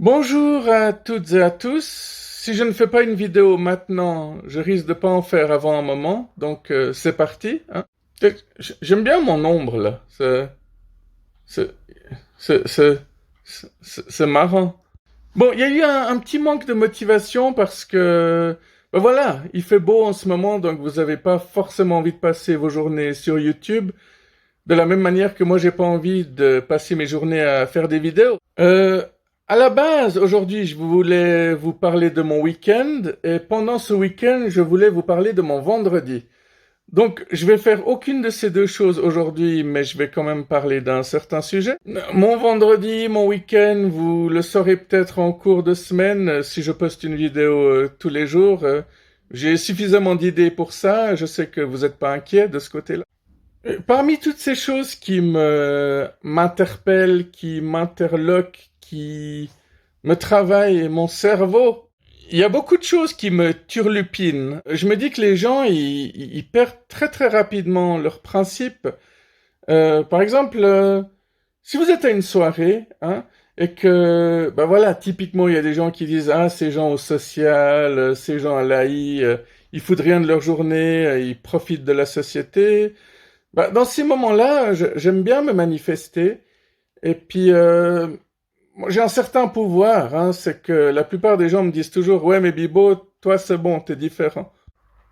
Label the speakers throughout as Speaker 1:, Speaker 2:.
Speaker 1: Bonjour à toutes et à tous. Si je ne fais pas une vidéo maintenant, je risque de pas en faire avant un moment, donc c'est parti, hein. J'aime bien mon ombre là. C'est, c'est, c'est, c'est marrant. Bon, il y a eu un petit manque de motivation parce que, ben voilà, il fait beau en ce moment, donc vous n'avez pas forcément envie de passer vos journées sur YouTube. De la même manière que moi, j'ai pas envie de passer mes journées à faire des vidéos. À la base, aujourd'hui, je voulais vous parler de mon week-end, et pendant ce week-end, je voulais vous parler de mon vendredi. Donc, je vais faire aucune de ces deux choses aujourd'hui, mais je vais quand même parler d'un certain sujet. Mon vendredi, mon week-end, vous le saurez peut-être en cours de semaine, si je poste une vidéo tous les jours. J'ai suffisamment d'idées pour ça, je sais que vous n'êtes pas inquiet de ce côté-là. Parmi toutes ces choses qui m'interpellent, qui m'interloquent, qui me travaillent mon cerveau, il y a beaucoup de choses qui me turlupinent. Je me dis que les gens, ils perdent très très rapidement leurs principes. Par exemple, si vous êtes à une soirée, hein, et que, ben voilà, typiquement, il y a des gens qui disent, ah, ces gens au social, ces gens à l'AI, ils foutent rien de leur journée, ils profitent de la société. Bah, dans ces moments-là, j'aime bien me manifester. Et puis, moi, j'ai un certain pouvoir, hein, c'est que la plupart des gens me disent toujours, ouais, mais Bibo, toi, c'est bon, t'es différent.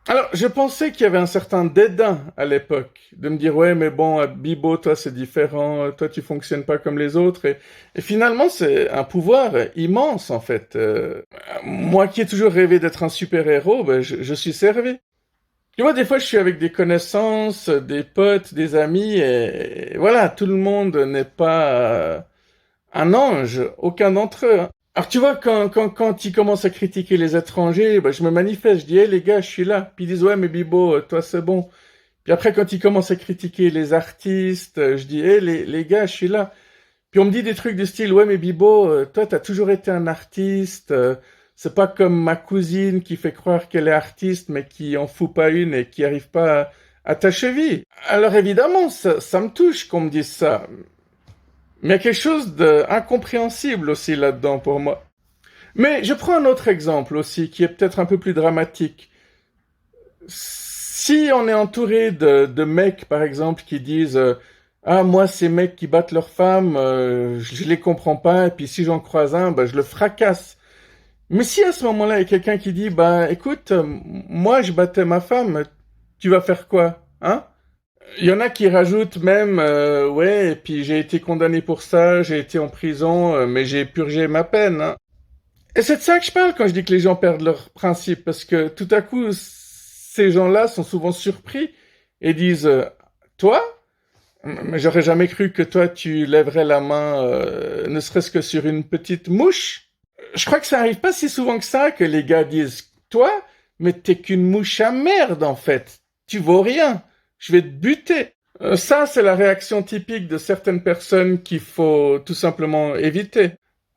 Speaker 1: Alors, je pensais qu'il y avait un certain dédain à l'époque, de me dire, ouais, mais bon, Bibo, toi, c'est différent, toi, tu fonctionnes pas comme les autres. Et finalement, c'est un pouvoir immense, en fait. Moi qui ai toujours rêvé d'être un super-héros, ben, je suis servi. Tu vois, des fois, je suis avec des connaissances, des potes, des amis, et voilà, tout le monde n'est pas un ange, aucun d'entre eux, hein. Alors tu vois, quand ils commencent à critiquer les étrangers, ben, je me manifeste, je dis, hé les gars, je suis là. Puis ils disent, ouais, mais Bibo, toi c'est bon. Puis après, quand ils commencent à critiquer les artistes, je dis, hé les gars, je suis là. Puis on me dit des trucs du style, ouais, mais Bibo, toi, t'as toujours été un artiste. C'est pas comme ma cousine qui fait croire qu'elle est artiste, mais qui en fout pas une et qui arrive pas à ta cheville. Alors évidemment, ça me touche qu'on me dise ça. Mais il y a quelque chose d'incompréhensible aussi là-dedans pour moi. Mais je prends un autre exemple aussi, qui est peut-être un peu plus dramatique. Si on est entouré de mecs, par exemple, qui disent ah, moi, ces mecs qui battent leurs femmes, je les comprends pas, et puis si j'en croise un, bah, je le fracasse. Mais si à ce moment-là, il y a quelqu'un qui dit, bah, écoute, moi, je battais ma femme, tu vas faire quoi, hein? Il y en a qui rajoutent même, ouais, et puis j'ai été condamné pour ça, j'ai été en prison, mais j'ai purgé ma peine, hein. Et c'est de ça que je parle quand je dis que les gens perdent leurs principes, parce que tout à coup, ces gens-là sont souvent surpris et disent, toi? Mais j'aurais jamais cru que toi, tu lèverais la main, ne serait-ce que sur une petite mouche. Je crois que ça arrive pas si souvent que ça, que les gars disent, toi, mais t'es qu'une mouche à merde, en fait. Tu vaux rien. Je vais te buter. Ça, c'est la réaction typique de certaines personnes qu'il faut tout simplement éviter.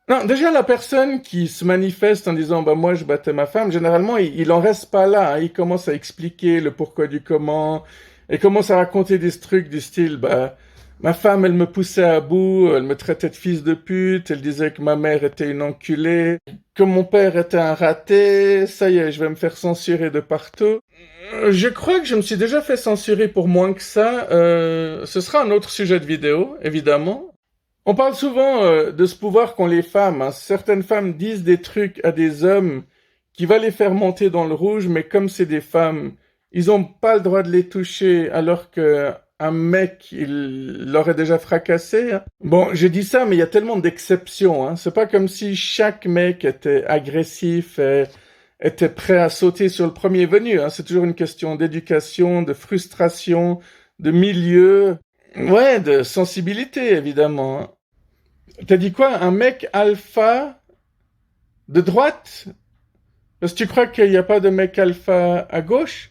Speaker 1: Non, déjà, la personne qui se manifeste en disant, bah, moi, je battais ma femme, généralement, il en reste pas là, hein. Il commence à expliquer le pourquoi du comment, et commence à raconter des trucs du style, bah, ma femme, elle me poussait à bout, elle me traitait de fils de pute, elle disait que ma mère était une enculée, que mon père était un raté, ça y est, je vais me faire censurer de partout. Je crois que je me suis déjà fait censurer pour moins que ça, ce sera un autre sujet de vidéo, évidemment. On parle souvent de ce pouvoir qu'ont les femmes, hein. Certaines femmes disent des trucs à des hommes qui va les faire monter dans le rouge, mais comme c'est des femmes, ils n'ont pas le droit de les toucher, alors que un mec, il l'aurait déjà fracassé, hein. Bon, j'ai dit ça, mais il y a tellement d'exceptions, hein. C'est pas comme si chaque mec était agressif et était prêt à sauter sur le premier venu, hein. C'est toujours une question d'éducation, de frustration, de milieu, ouais, de sensibilité, évidemment, hein. T'as dit quoi? Un mec alpha de droite? Parce que tu crois qu'il n'y a pas de mec alpha à gauche?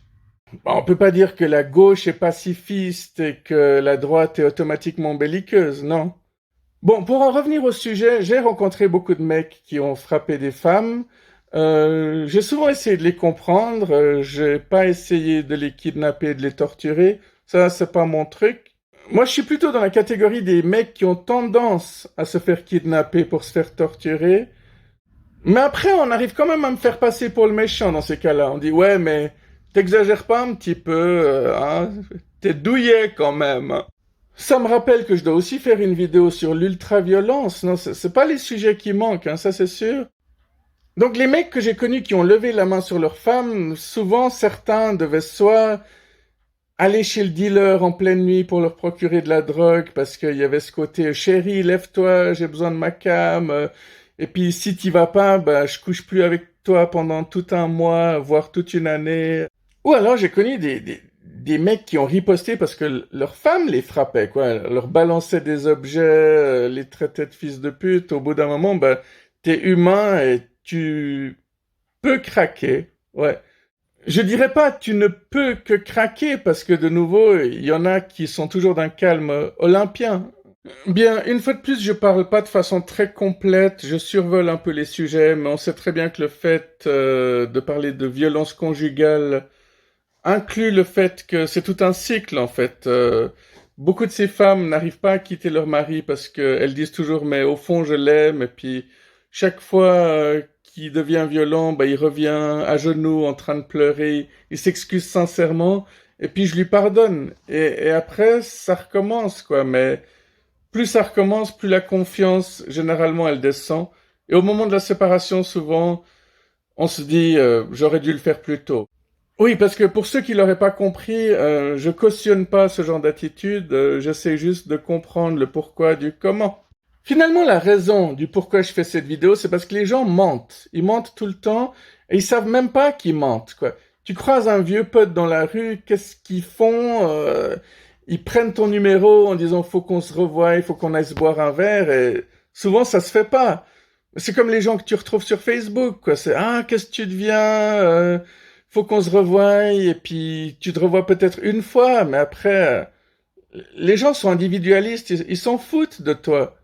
Speaker 1: Bon, on peut pas dire que la gauche est pacifiste et que la droite est automatiquement belliqueuse, non. Bon, pour en revenir au sujet, j'ai rencontré beaucoup de mecs qui ont frappé des femmes. J'ai souvent essayé de les comprendre. J'ai pas essayé de les kidnapper, de les torturer. Ça, c'est pas mon truc. Moi, je suis plutôt dans la catégorie des mecs qui ont tendance à se faire kidnapper pour se faire torturer. Mais après, on arrive quand même à me faire passer pour le méchant dans ces cas-là. On dit, ouais, mais t'exagères pas un petit peu, hein? T'es douillet quand même, hein. Ça me rappelle que je dois aussi faire une vidéo sur l'ultraviolence. Non, c'est pas les sujets qui manquent, hein, ça c'est sûr. Donc les mecs que j'ai connus qui ont levé la main sur leurs femmes, souvent certains devaient soit aller chez le dealer en pleine nuit pour leur procurer de la drogue parce qu'il y avait ce côté chérie, lève-toi, j'ai besoin de ma cam. Et puis si t'y vas pas, bah je couche plus avec toi pendant tout un mois, voire toute une année. Ou alors j'ai connu des mecs qui ont riposté parce que leurs femmes les frappaient, quoi, leur balançaient des objets, les traitaient de fils de pute. Au bout d'un moment, bah t'es humain et tu peux craquer. Ouais. Je dirais pas tu ne peux que craquer parce que de nouveau, il y en a qui sont toujours d'un calme olympien. Bien, une fois de plus, je parle pas de façon très complète, je survole un peu les sujets, mais on sait très bien que le fait de parler de violence conjugale inclut le fait que c'est tout un cycle en fait. Beaucoup de ces femmes n'arrivent pas à quitter leur mari parce qu'elles disent toujours mais au fond je l'aime et puis chaque fois qu'il devient violent, bah, il revient à genoux en train de pleurer, il s'excuse sincèrement et puis je lui pardonne et après ça recommence quoi. Mais plus ça recommence, plus la confiance généralement elle descend et au moment de la séparation souvent on se dit j'aurais dû le faire plus tôt. Oui, parce que pour ceux qui l'auraient pas compris, je cautionne pas ce genre d'attitude, j'essaie juste de comprendre le pourquoi du comment. Finalement, la raison du pourquoi je fais cette vidéo, c'est parce que les gens mentent. Ils mentent tout le temps et ils savent même pas qu'ils mentent, quoi. Tu croises un vieux pote dans la rue, qu'est-ce qu'ils font? Ils prennent ton numéro en disant faut qu'on se revoie, il faut qu'on aille se boire un verre et souvent ça se fait pas. C'est comme les gens que tu retrouves sur Facebook, quoi. C'est ah qu'est-ce que tu deviens? Faut qu'on se revoie et puis tu te revois peut-être une fois, mais après les gens sont individualistes, ils s'en foutent de toi.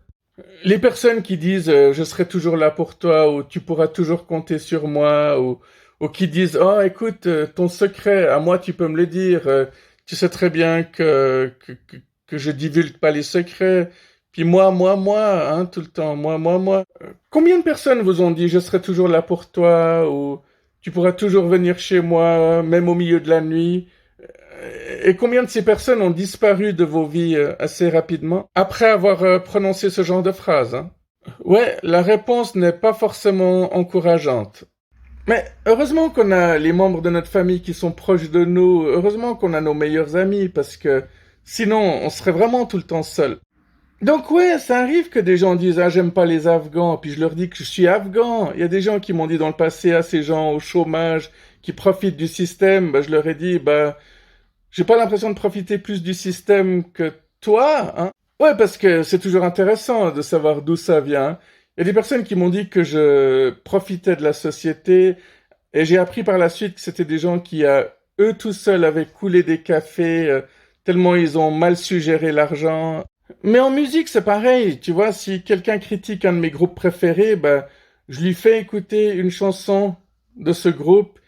Speaker 1: Les personnes qui disent je serai toujours là pour toi ou tu pourras toujours compter sur moi ou qui disent oh écoute ton secret à moi tu peux me le dire tu sais très bien que je divulgue pas les secrets puis moi hein tout le temps moi. Combien de personnes vous ont dit je serai toujours là pour toi ou tu pourras toujours venir chez moi même au milieu de la nuit? Et combien de ces personnes ont disparu de vos vies assez rapidement après avoir prononcé ce genre de phrase, hein? Ouais, la réponse n'est pas forcément encourageante. Mais heureusement qu'on a les membres de notre famille qui sont proches de nous, heureusement qu'on a nos meilleurs amis, parce que sinon on serait vraiment tout le temps seul. Donc ouais, ça arrive que des gens disent ah j'aime pas les Afghans, puis je leur dis que je suis Afghan. Il y a des gens qui m'ont dit dans le passé ah ces gens au chômage qui profitent du système, bah, je leur ai dit bah j'ai pas l'impression de profiter plus du système que toi, hein. Ouais, parce que c'est toujours intéressant de savoir d'où ça vient. Il y a des personnes qui m'ont dit que je profitais de la société et j'ai appris par la suite que c'était des gens qui, eux tout seuls, avaient coulé des cafés tellement ils ont mal suggéré l'argent. Mais en musique, c'est pareil. Tu vois, si quelqu'un critique un de mes groupes préférés, ben, je lui fais écouter une chanson de ce groupe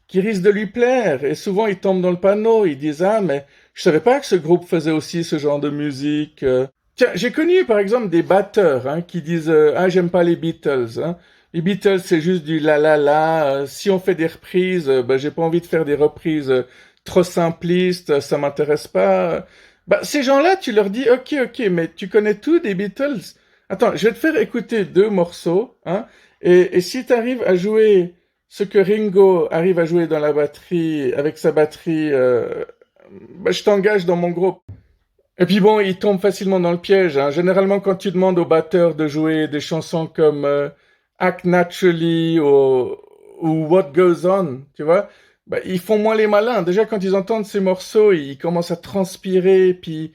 Speaker 1: qui risque de lui plaire. Et souvent, ils tombent dans le panneau. Ils disent, ah, mais je savais pas que ce groupe faisait aussi ce genre de musique. Tiens, j'ai connu, par exemple, des batteurs, hein, qui disent, ah, j'aime pas les Beatles, hein. Les Beatles, c'est juste du la la la. Si on fait des reprises, ben, j'ai pas envie de faire des reprises trop simplistes. Ça m'intéresse pas. Bah, ces gens-là, tu leur dis, ok, mais tu connais tout des Beatles? Attends, je vais te faire écouter deux morceaux, hein, et si tu arrives à jouer ce que Ringo arrive à jouer dans la batterie, avec sa batterie, bah, je t'engage dans mon groupe. Et puis bon, ils tombent facilement dans le piège, hein. Généralement, quand tu demandes au batteur de jouer des chansons comme Act Naturally ou What Goes On, tu vois, bah, ils font moins les malins. Déjà, quand ils entendent ces morceaux, ils commencent à transpirer. Puis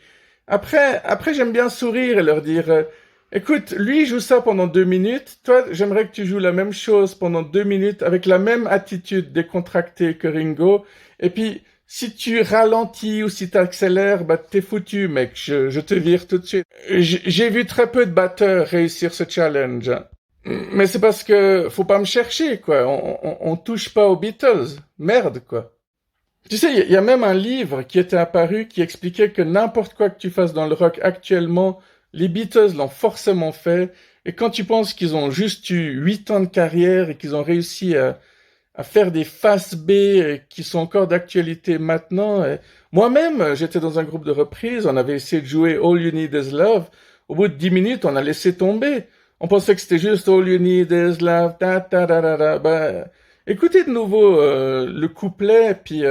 Speaker 1: après, j'aime bien sourire et leur dire, écoute, lui il joue ça pendant 2 minutes. Toi, j'aimerais que tu joues la même chose pendant 2 minutes avec la même attitude décontractée que Ringo. Et puis, si tu ralentis ou si tu accélères, bah t'es foutu, mec. Je te vire tout de suite. J'ai vu très peu de batteurs réussir ce challenge, hein. Mais c'est parce que faut pas me chercher, quoi. On touche pas aux Beatles. Merde, quoi. Tu sais, il y a même un livre qui était apparu qui expliquait que n'importe quoi que tu fasses dans le rock actuellement, les Beatles l'ont forcément fait. Et quand tu penses qu'ils ont juste eu 8 ans de carrière et qu'ils ont réussi à faire des faces B qui sont encore d'actualité maintenant. Moi-même, j'étais dans un groupe de reprise, on avait essayé de jouer All You Need Is Love. Au bout de 10 minutes, on a laissé tomber. On pensait que c'était juste All You Need Is Love, ta ta ta ta ta. Ben, écoutez de nouveau le couplet, puis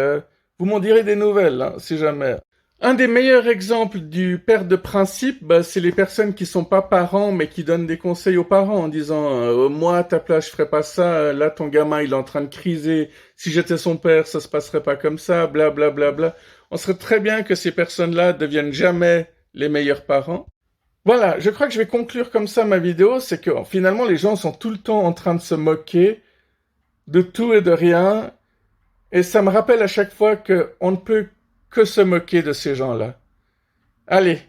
Speaker 1: vous m'en direz des nouvelles, hein, si jamais. Un des meilleurs exemples du père de principe, bah, c'est les personnes qui sont pas parents mais qui donnent des conseils aux parents en disant moi à ta place je ferais pas ça, là ton gamin il est en train de criser, si j'étais son père ça se passerait pas comme ça, bla bla bla bla. On serait très bien que ces personnes-là deviennent jamais les meilleurs parents. Voilà, je crois que je vais conclure comme ça ma vidéo, c'est que finalement les gens sont tout le temps en train de se moquer de tout et de rien, et ça me rappelle à chaque fois qu'on ne peut que se moquer de ces gens-là. Allez,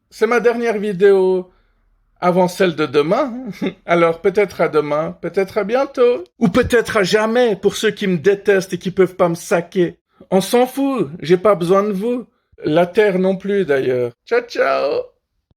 Speaker 1: c'est ma dernière vidéo avant celle de demain. Alors peut-être à demain, peut-être à bientôt. Ou peut-être à jamais pour ceux qui me détestent et qui peuvent pas me saquer. On s'en fout, j'ai pas besoin de vous. La Terre non plus d'ailleurs. Ciao ciao.